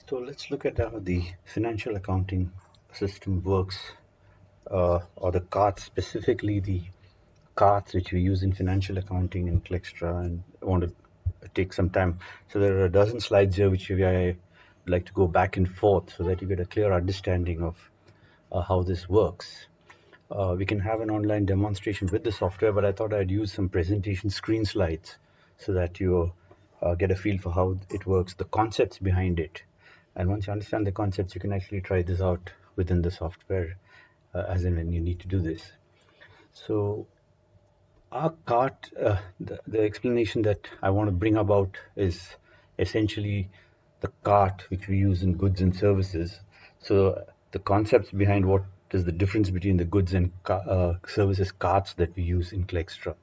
So let's look at how the financial accounting system works, or the cards, specifically the cards which we use in financial accounting and clextra. And I want to take some time. So there are a dozen slides here which I like to go back and forth so that you get a clear understanding of how this works. We can have an online demonstration with the software, but I thought I'd use some presentation screen slides so that you get a feel for how it works, the concepts behind it. And once you understand the concepts, you can actually try this out within the software, as in when you need to do this. So our cart, the explanation that I want to bring about is essentially the cart which we use in goods and services. So the concepts behind what is the difference between the goods and services carts that we use in Clextra.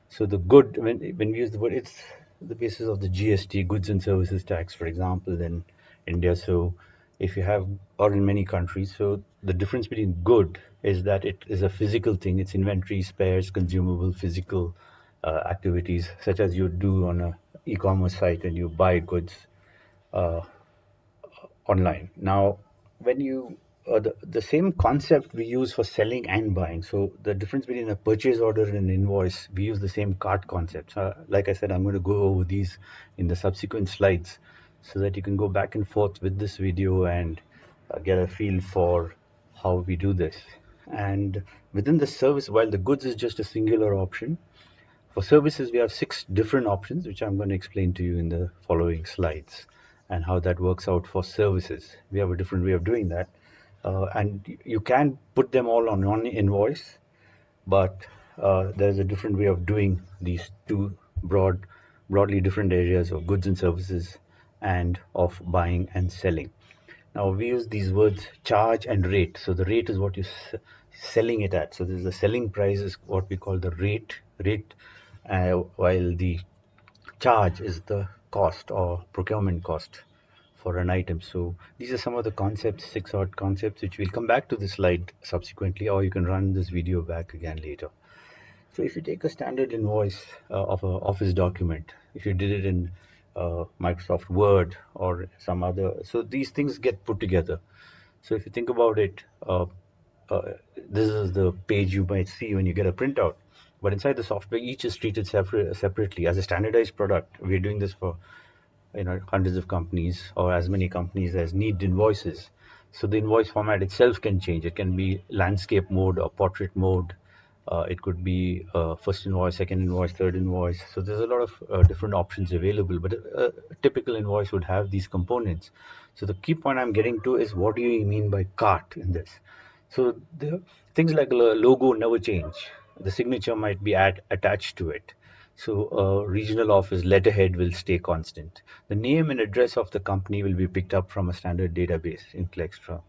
So the good, when we use the word, it's the basis of the GST, goods and services tax, for example, in India. So if you have, or in many countries, so the difference between good is that it is a physical thing. It's inventory, spares, consumable, physical activities, such as you do on a e-commerce site when you buy goods uh, online. Now, when you the same concept we use for selling and buying. So the difference between a purchase order and an invoice, we use the same cart concept. So like I said, I'm going to go over these in the subsequent slides so that you can go back and forth with this video and get a feel for how we do this. And within the service, while the goods is just a singular option, for services, we have 6 different options, which I'm going to explain to you in the following slides, and how that works out for services. We have a different way of doing that. And you can put them all on one invoice, but there's a different way of doing these two broadly different areas of goods and services and of buying and selling. Now we use these words charge and rate. So the rate is what you're selling it at. So this is the selling price is what we call the rate, while the charge is the cost or procurement cost for an item. So these are some of the concepts, 6 odd concepts, which we'll come back to this slide subsequently, or you can run this video back again later. So if you take a standard invoice of an office document, if you did it in Microsoft Word or some other, so these things get put together. So if you think about it, uh, this is the page you might see when you get a printout. But inside the software, each is treated separately as a standardized product. We're doing this for hundreds of companies or as many companies as need invoices. So the invoice format itself can change. It can be landscape mode or portrait mode. It could be first invoice, second invoice, third invoice. So there's a lot of different options available, but a typical invoice would have these components. So the key point I'm getting to is, what do you mean by cart in this? So the things like a logo never change. The signature might be attached to it. So regional office letterhead will stay constant. The name and address of the company will be picked up from a standard database in Clextra.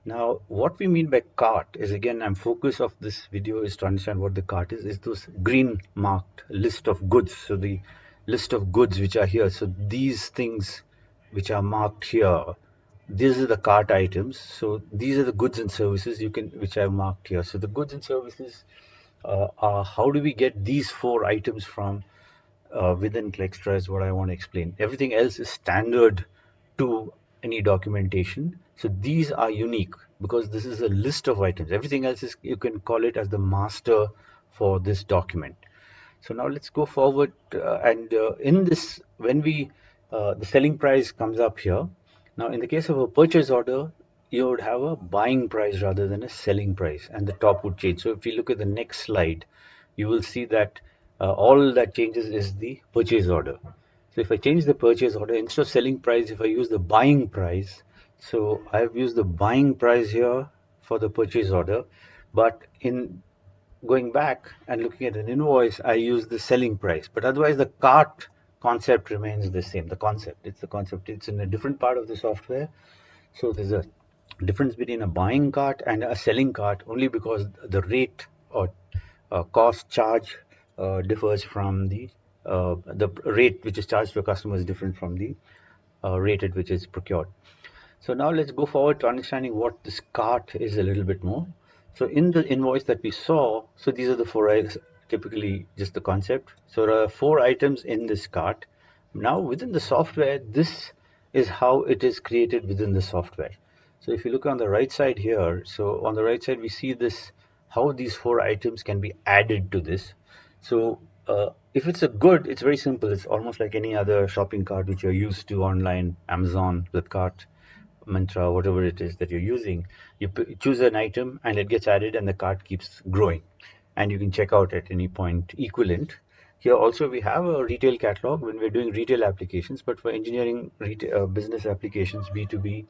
Now, what we mean by cart is, again, I'm focus of this video is to understand what the cart is those green marked list of goods. So the list of goods which are here. So these things which are marked here, these are the cart items. So these are the goods and services which I've marked here. So the goods and services are, how do we get these 4 items from within Clextra is what I want to explain. Everything else is standard to any documentation. So these are unique because this is a list of items. Everything else is, you can call it as the master for this document. So now let's go forward, and in this, when we the selling price comes up here. Now in the case of a purchase order, you would have a buying price rather than a selling price, and the top would change. So if you look at the next slide, you will see that all that changes is the purchase order. So if I change the purchase order, instead of selling price, if I use the buying price, so I've used the buying price here for the purchase order, but in going back and looking at an invoice, I use the selling price. But otherwise, the cart concept remains the same. The concept, it's the concept. It's in a different part of the software. So there's a difference between a buying cart and a selling cart only because the rate or cost charge differs from the rate which is charged to a customer is different from the rate at which it's procured. So now let's go forward to understanding what this cart is a little bit more. So in the invoice that we saw, so these are the 4 items, typically just the concept. So there are 4 items in this cart. Now within the software, this is how it is created within the software. So if you look on the right side here, so on the right side we see this, how these four items can be added to this. So if it's a good, it's very simple. It's almost like any other shopping cart which you're used to online, Amazon, Flipkart, Mantra, whatever it is that you're using. You choose an item and it gets added and the cart keeps growing. And you can check out at any point equivalent. Here also we have a retail catalog when we're doing retail applications, but for engineering business applications, B2B,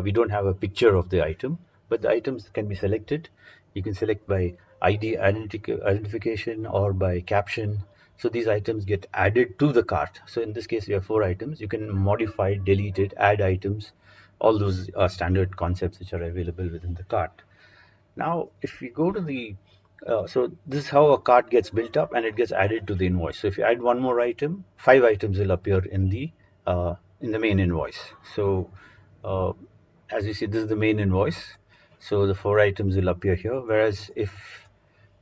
we don't have a picture of the item, but the items can be selected. You can select by ID identification or by caption. So these items get added to the cart. So in this case, we have four items. You can modify, delete it, add items. All those are standard concepts which are available within the cart. Now, if we go to the, so this is how a cart gets built up and it gets added to the invoice. So if you add one more item, five items will appear in the main invoice. So uh, as you see, this is the main invoice. So the four items will appear here. Whereas if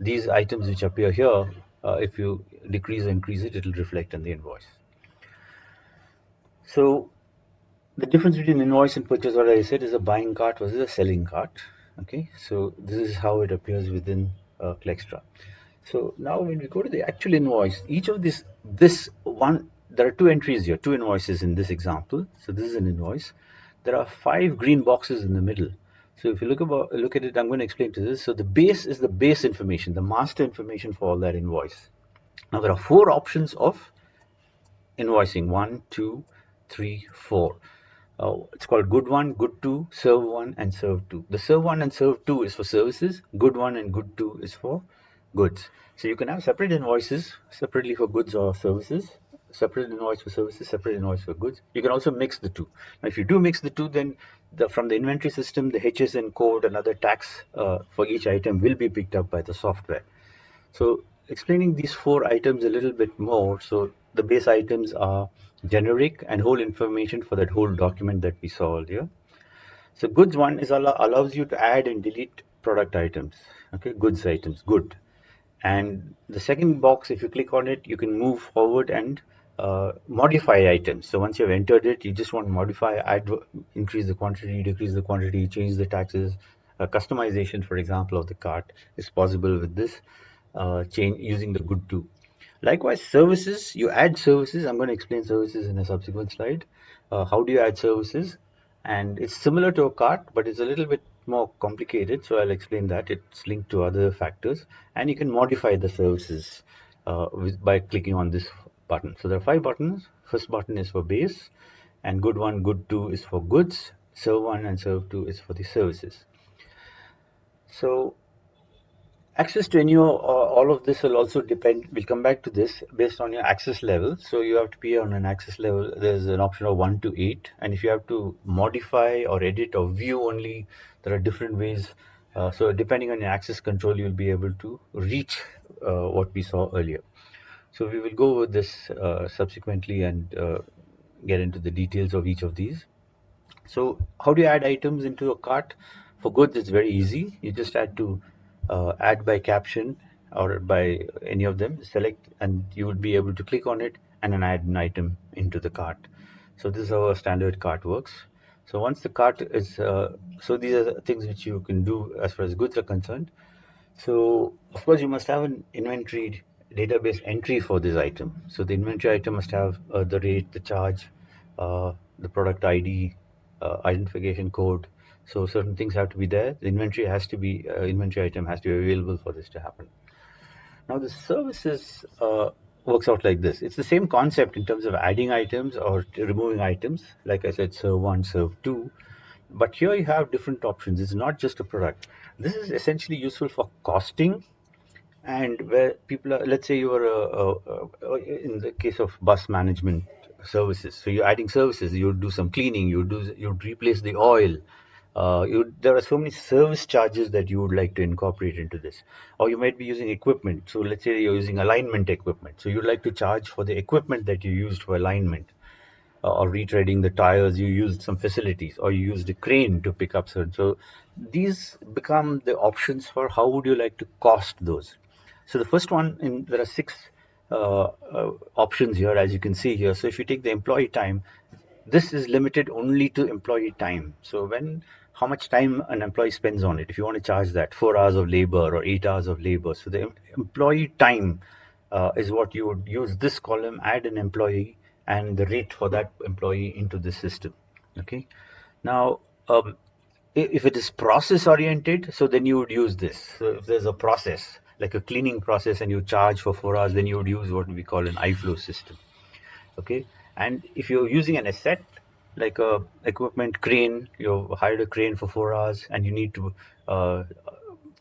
these items which appear here, if you decrease or increase it, it will reflect in the invoice. So the difference between invoice and purchase order, I said, is a buying cart versus a selling cart. Okay, so this is how it appears within clextra. So now when we go to the actual invoice, each of this one, there are two entries here, two invoices in this example. So this is an invoice. There are five green boxes in the middle. So if you look at it, I'm going to explain to this. So the base is the base information, the master information for all that invoice. Now there are four options of invoicing: one, two, three, four. It's called good one, good two, serve one, and serve two. The serve one and serve two is for services. Good one and good two is for goods. So you can have separate invoices separately for goods or services, separate invoice for services, separate invoice for goods. You can also mix the two. Now, if you do mix the two, then from the inventory system, the HSN code and other tax for each item will be picked up by the software. So explaining these four items a little bit more. So the base items are generic and whole information for that whole document that we saw earlier. So goods one is allows you to add and delete product items. Okay, goods items, good. And the second box, if you click on it, you can move forward and modify items. So once you've entered it, you just want to modify, add, increase the quantity, decrease the quantity, change the taxes. Customization, for example, of the cart is possible with this change using the good to. Likewise, services, you add services. I'm going to explain services in a subsequent slide. How do you add services? And it's similar to a cart, but it's a little bit more complicated. So I'll explain that. It's linked to other factors. And you can modify the services by clicking on this button. So there are five buttons. First button is for base, and good one, good two is for goods. Serve one and serve two is for the services. So access to any or all of this will also depend, we'll come back to this, based on your access level. So you have to be on an access level, there's an option of 1 to 8, and if you have to modify or edit or view only, there are different ways. So depending on your access control, you'll be able to reach what we saw earlier. So we will go over this subsequently and get into the details of each of these. So how do you add items into a cart? For goods, it's very easy. You just add by caption or by any of them, select, and you would be able to click on it and then add an item into the cart. So this is how a standard cart works. So once the cart is, so these are the things which you can do as far as goods are concerned. So of course you must have an inventory database entry for this item. So the inventory item must have the rate, the charge, the product ID, identification code. So certain things have to be there. The inventory has to be inventory item has to be available for this to happen. Now the services works out like this. It's the same concept in terms of adding items or removing items. Like I said, serve one, serve two. But here you have different options. It's not just a product. This is essentially useful for costing, and where people are, let's say you are in the case of bus management services. So you're adding services. You would do some cleaning. You'd replace the oil. There are so many service charges that you would like to incorporate into this, or you might be using equipment. So let's say you're using alignment equipment. So you'd like to charge for the equipment that you used for alignment, or retreading the tires, you used some facilities, or you used a crane to pick up certain. So these become the options for how would you like to cost those. So the first one, there are six options here, as you can see here. So if you take the employee time, this is limited only to employee time. So how much time an employee spends on it, if you want to charge that 4 hours of labor or 8 hours of labor. So the employee time is what you would use this column, add an employee and the rate for that employee into the system. Okay. Now, if it is process oriented, so then you would use this. So if there's a process, like a cleaning process, and you charge for 4 hours, then you would use what we call an iFlow system. Okay. And if you're using an asset like a equipment crane, you hired a crane for 4 hours and you need to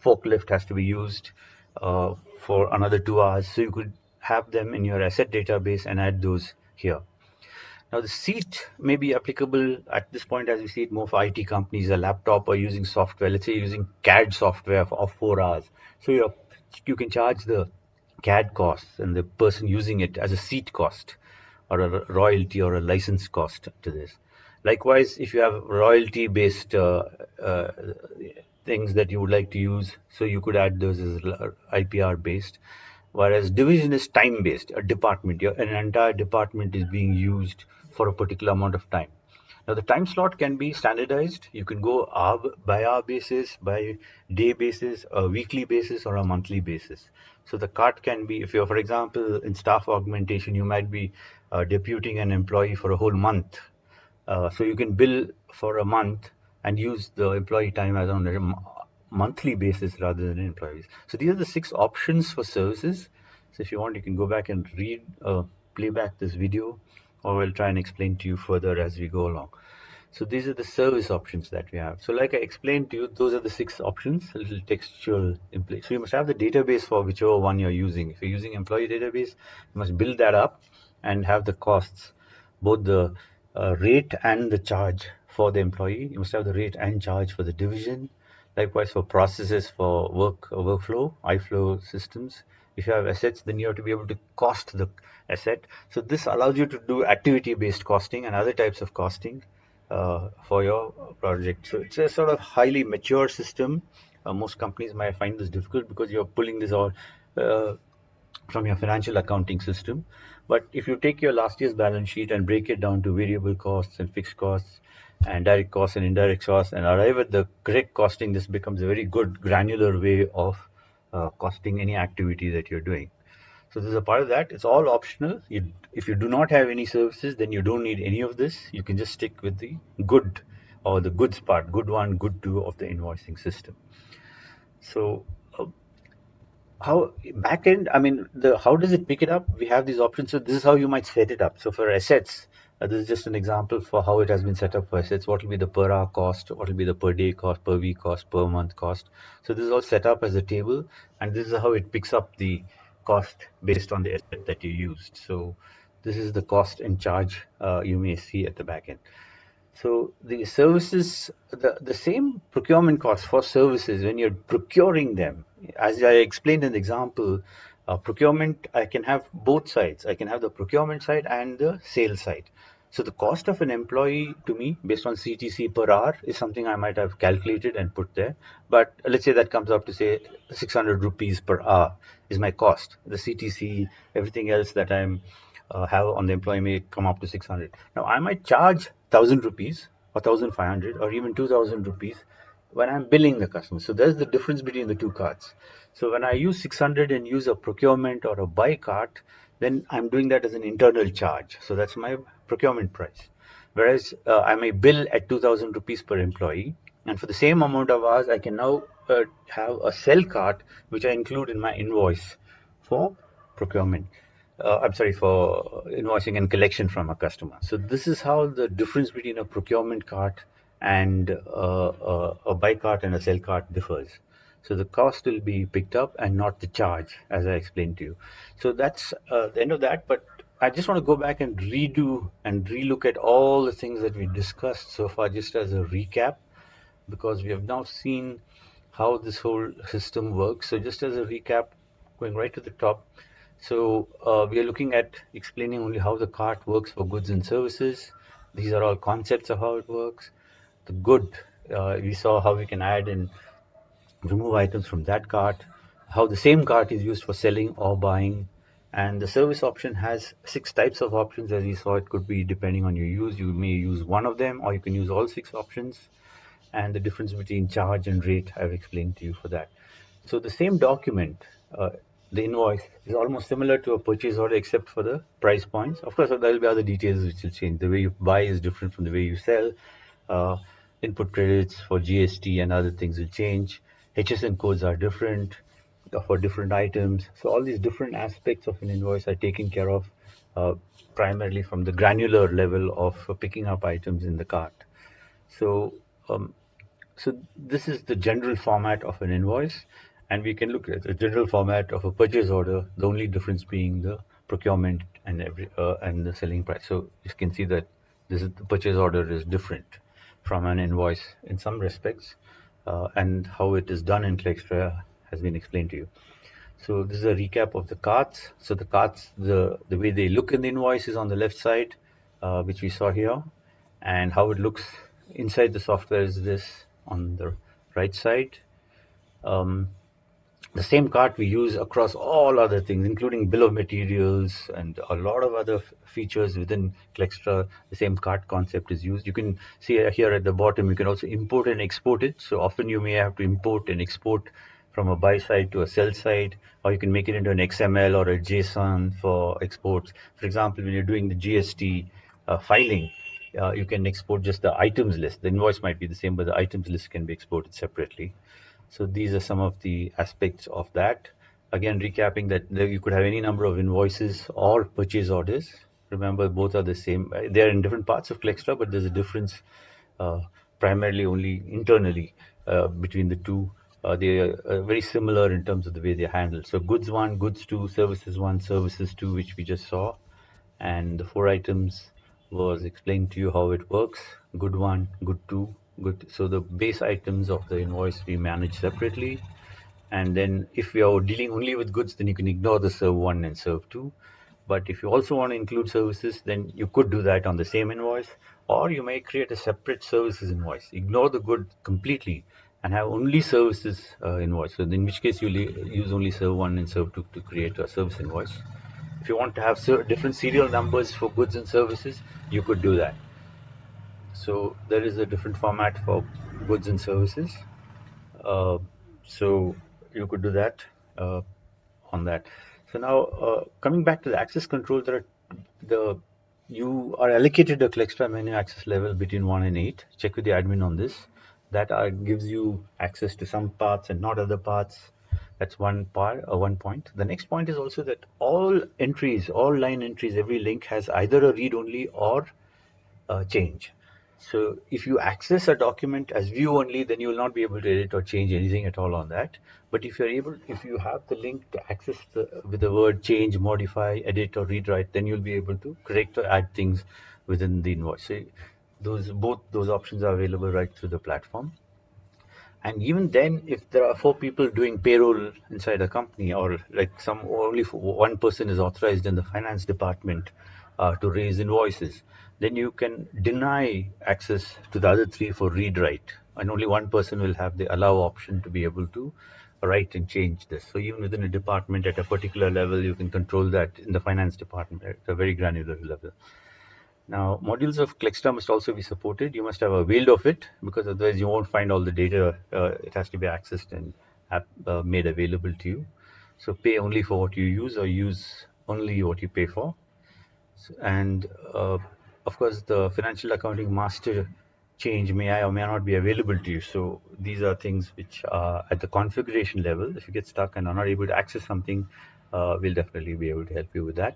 forklift has to be used for another 2 hours, so you could have them in your asset database and add those here. Now, the seat may be applicable at this point as we see it more for IT companies, a laptop or using software. Let's say you're using CAD software of 4 hours. So you can charge the CAD costs and the person using it as a seat cost or a royalty or a license cost to this. Likewise, if you have royalty based uh, things that you would like to use, so you could add those as IPR based. Whereas division is time based, a department, an entire department is being used for a particular amount of time. Now, the time slot can be standardized. You can go by hour basis, by day basis, a weekly basis, or a monthly basis. So the cart can be, if you're, for example, in staff augmentation, you might be deputing an employee for a whole month. So you can bill for a month and use the employee time as on a monthly basis rather than employees. So these are the 6 options for services. So if you want, you can go back and play back this video, or we'll try and explain to you further as we go along. So these are the service options that we have. So like I explained to you, those are the 6 options, a little textual in place. So you must have the database for whichever one you're using. If you're using employee database, you must build that up and have the costs, both the rate and the charge for the employee. You must have the rate and charge for the division. Likewise for processes for workflow, iFlow systems. If you have assets, then you have to be able to cost the asset. So this allows you to do activity-based costing and other types of costing for your project. So it's a sort of highly mature system. Most companies might find this difficult because you're pulling this all uh, from your financial accounting system. But if you take your last year's balance sheet and break it down to variable costs and fixed costs and direct costs and indirect costs and arrive at the correct costing, this becomes a very good granular way of costing any activity that you're doing. So this is a part of that. It's all optional. If you do not have any services, then you don't need any of this. You can just stick with the good or the goods part, good one, good two of the invoicing system. So how back end, I mean, how does it pick it up? We have these options. So this is how you might set it up. So for assets, this is just an example for how it has been set up for assets. What will be the per hour cost? What will be the per day cost, per week cost, per month cost? So this is all set up as a table, and this is how it picks up the cost based on the asset that you used. So this is the cost and charge you may see at the back end. So the services, the same procurement cost for services when you're procuring them, as I explained in the example, procurement, I can have both sides. I can have the procurement side and the sales side. So the cost of an employee to me, based on CTC per hour, is something I might have calculated and put there. But let's say that comes up to say 600 rupees per hour is my cost. The CTC, everything else that I'm have on the employee may come up to 600. Now I might charge 1000 rupees or 1500 or even 2000 rupees when I'm billing the customer. So there's the difference between the two cards. So when I use 600 and use a procurement or a buy card, then I'm doing that as an internal charge. So that's my procurement price. Whereas I may bill at 2000 rupees per employee, and for the same amount of hours, I can now have a sell card which I include in my invoice for procurement. I'm sorry, for invoicing and collection from a customer. So this is how the difference between a procurement cart and a buy cart and a sell cart differs. So the cost will be picked up and not the charge, as I explained to you. So that's the end of that. But I just want to go back and redo and relook at all the things that we discussed so far, just as a recap, because we have now seen how this whole system works. So just as a recap, going right to the top, so we are looking at explaining only how the cart works for goods and services. These are all concepts of how it works. The good, we saw how we can add and remove items from that cart, how the same cart is used for selling or buying, And the service option has 6 types of options. As we saw, it could be depending on your use. You may use one of them, or you can use all 6 options. And the difference between charge and rate, I've explained to you for that. So the same document, the invoice, is almost similar to a purchase order except for the price points. Of course, there will be other details which will change. The way you buy is different from the way you sell. Uh, Input credits for GST and other things will change. HSN codes are different for different items. So all these different aspects of an invoice are taken care of uh, primarily from the granular level of picking up items in the cart. So um, so this is the general format of an invoice, and we can look at the general format of a purchase order, the only difference being the procurement and and the selling price. So you can see that the purchase order is different from an invoice in some respects, and how it is done in clextra has been explained to you. So this is a recap of the cards. So the cards, the way they look in the invoice is on the left side, which we saw here, and how it looks inside the software is this on the right side. Um, the same card we use across all other things, including bill of materials and a lot of other features within Clextra. The same card concept is used. You can see here at the bottom, you can also import and export it. So often you may have to import and export from a buy side to a sell side, or you can make it into an XML or a JSON for exports. For example, when you're doing the GST filing, you can export just the items list. The invoice might be the same, but the items list can be exported separately. So these are some of the aspects of that. Again, recapping that you could have any number of invoices or purchase orders. Remember, both are the same. They are in different parts of Clextra, but there's a difference uh, primarily only internally between the two. They are very similar in terms of the way they're handled. So goods one, goods two, services one, services two, which we just saw. And the 4 items was explained to you how it works. Good one, good two, good. So the base items of the invoice we manage separately. And then if we are dealing only with goods, then you can ignore the serve one and serve two. But if you also want to include services, then you could do that on the same invoice, or you may create a separate services invoice. Ignore the good completely and have only services invoice. So in which case you use only serve one and serve two to create a service invoice. If you want to have different serial numbers for goods and services, you could do that. So there is a different format for goods and services. Uh, so you could do that uh, on that. So now coming back to the access control, the you are allocated a Clextra menu access level between 1 and 8. Check with the admin on this. That gives you access to some parts and not other parts. That's one point. The next point is also that all entries, all line entries, every link has either a read only or change. So if you access a document as view only, then you will not be able to edit or change anything at all on that. But if you have the link to access with the word change, modify, edit, or read write, then you'll be able to correct or add things within the invoice. So both those options are available right through the platform. And even then, if there are 4 people doing payroll inside a company, or like only one person is authorized in the finance department to raise invoices, then you can deny access to the other 3 for read write, and only one person will have the allow option to be able to write and change this. So even within a department at a particular level, you can control that in the finance department at a very granular level. Now, modules of Clextra must also be supported. You must have availed of it, because otherwise you won't find all the data. It has to be accessed and made available to you. So pay only for what you use, or use only what you pay for. And of course, the financial accounting master change may or may not be available to you. So these are things which are at the configuration level. If you get stuck and are not able to access something, we'll definitely be able to help you with that.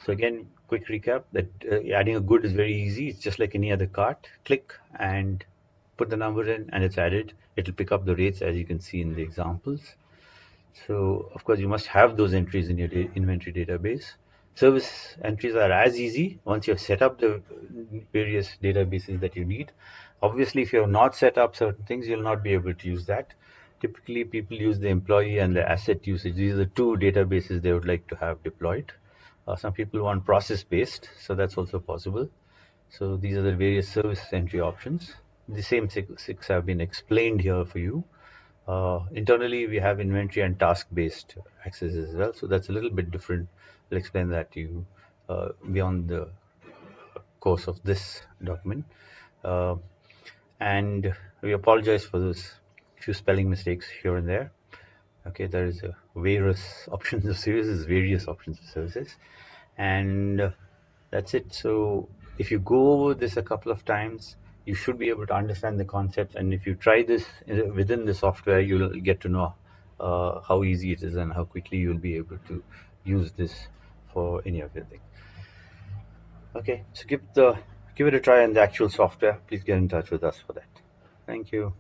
So again, quick recap that adding a good is very easy. It's just like any other cart. Click and put the number in and it's added. It'll pick up the rates as you can see in the examples. So of course you must have those entries in your inventory database. Service entries are as easy once you have set up the various databases that you need. Obviously, if you have not set up certain things, you'll not be able to use that. Typically, people use the employee and the asset usage. These are the 2 databases they would like to have deployed. Some people want process-based, so that's also possible. So these are the various service entry options. The same six have been explained here for you. Internally, we have inventory and task-based access as well, so that's a little bit different. I'll explain that to you beyond the course of this document. Uh, and we apologize for this few spelling mistakes here and there. Okay, there is various options of services, various options of services, and that's it. So if you go over this a couple of times, you should be able to understand the concepts. And if you try this within the software, you'll get to know how easy it is and how quickly you'll be able to use this for any of your things. Okay, so give it a try in the actual software. Please get in touch with us for that. Thank you.